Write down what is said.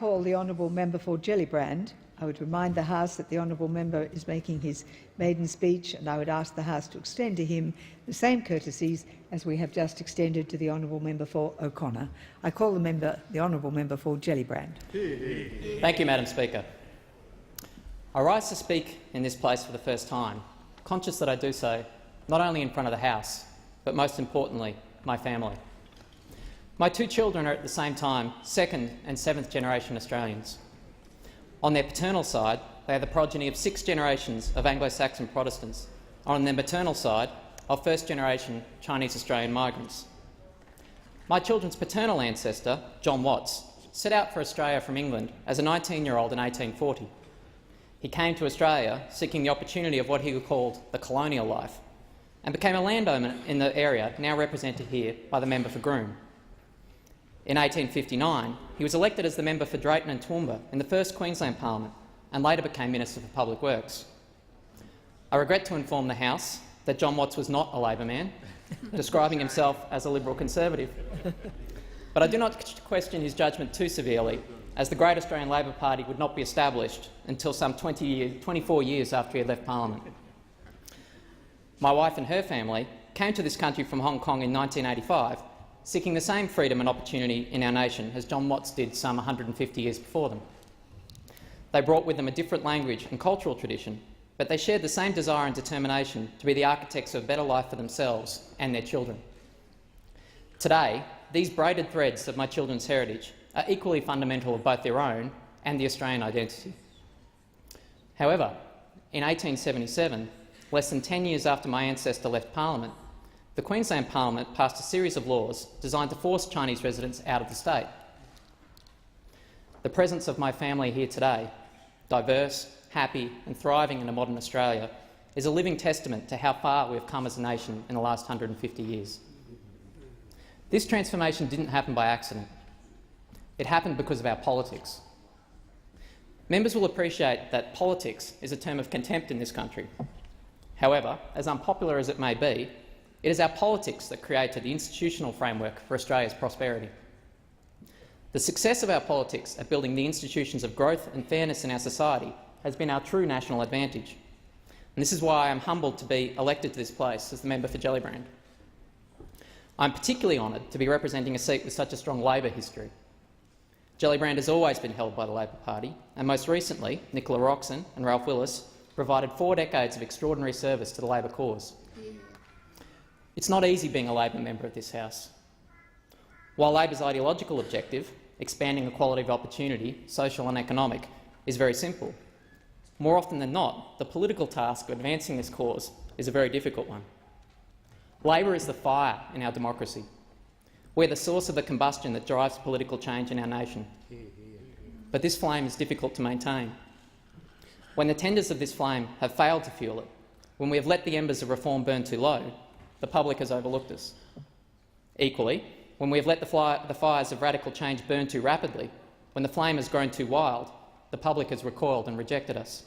call the honourable member for Gellibrand, I would remind the House that the honourable member is making his maiden speech, and I would ask the House to extend to him the same courtesies as we have just extended to the honourable member for O'Connor. I call the honourable member for Gellibrand. Thank you, Madam Speaker. I rise to speak in this place for the first time, conscious that I do so not only in front of the House, but most importantly, my family. My two children are at the same time second and seventh generation Australians. On their paternal side, they are the progeny of 6 generations of Anglo-Saxon Protestants, and on their maternal side, of first-generation Chinese Australian migrants. My children's paternal ancestor, John Watts, set out for Australia from England as a 19-year-old in 1840. He came to Australia seeking the opportunity of what he called the colonial life, and became a landowner in the area now represented here by the member for Groom. In 1859, he was elected as the member for Drayton and Toowoomba in the first Queensland Parliament and later became Minister for Public Works. I regret to inform the House that John Watts was not a Labor man, describing himself as a Liberal Conservative. But I do not question his judgment too severely, as the Great Australian Labor Party would not be established until some 24 years after he had left Parliament. My wife and her family came to this country from Hong Kong in 1985, seeking the same freedom and opportunity in our nation as John Watts did some 150 years before them. They brought with them a different language and cultural tradition, but they shared the same desire and determination to be the architects of a better life for themselves and their children. Today, these braided threads of my children's heritage are equally fundamental of both their own and the Australian identity. However, in 1877, less than 10 years after my ancestor left Parliament, the Queensland Parliament passed a series of laws designed to force Chinese residents out of the state. The presence of my family here today, diverse, happy and thriving in a modern Australia, is a living testament to how far we have come as a nation in the last 150 years. This transformation didn't happen by accident. It happened because of our politics. Members will appreciate that politics is a term of contempt in this country. However, as unpopular as it may be, it is our politics that created the institutional framework for Australia's prosperity. The success of our politics at building the institutions of growth and fairness in our society has been our true national advantage. And this is why I am humbled to be elected to this place as the member for Gellibrand. I'm particularly honoured to be representing a seat with such a strong Labor history. Gellibrand has always been held by the Labor Party, and most recently, Nicola Roxon and Ralph Willis provided 4 decades of extraordinary service to the Labor cause. It's not easy being a Labor member of this House. While Labor's ideological objective, expanding equality of opportunity, social and economic, is very simple, more often than not, the political task of advancing this cause is a very difficult one. Labor is the fire in our democracy. We're the source of the combustion that drives political change in our nation. But this flame is difficult to maintain. When the tenders of this flame have failed to fuel it, when we have let the embers of reform burn too low, the public has overlooked us. Equally, when we have let the fires of radical change burn too rapidly, when the flame has grown too wild, the public has recoiled and rejected us.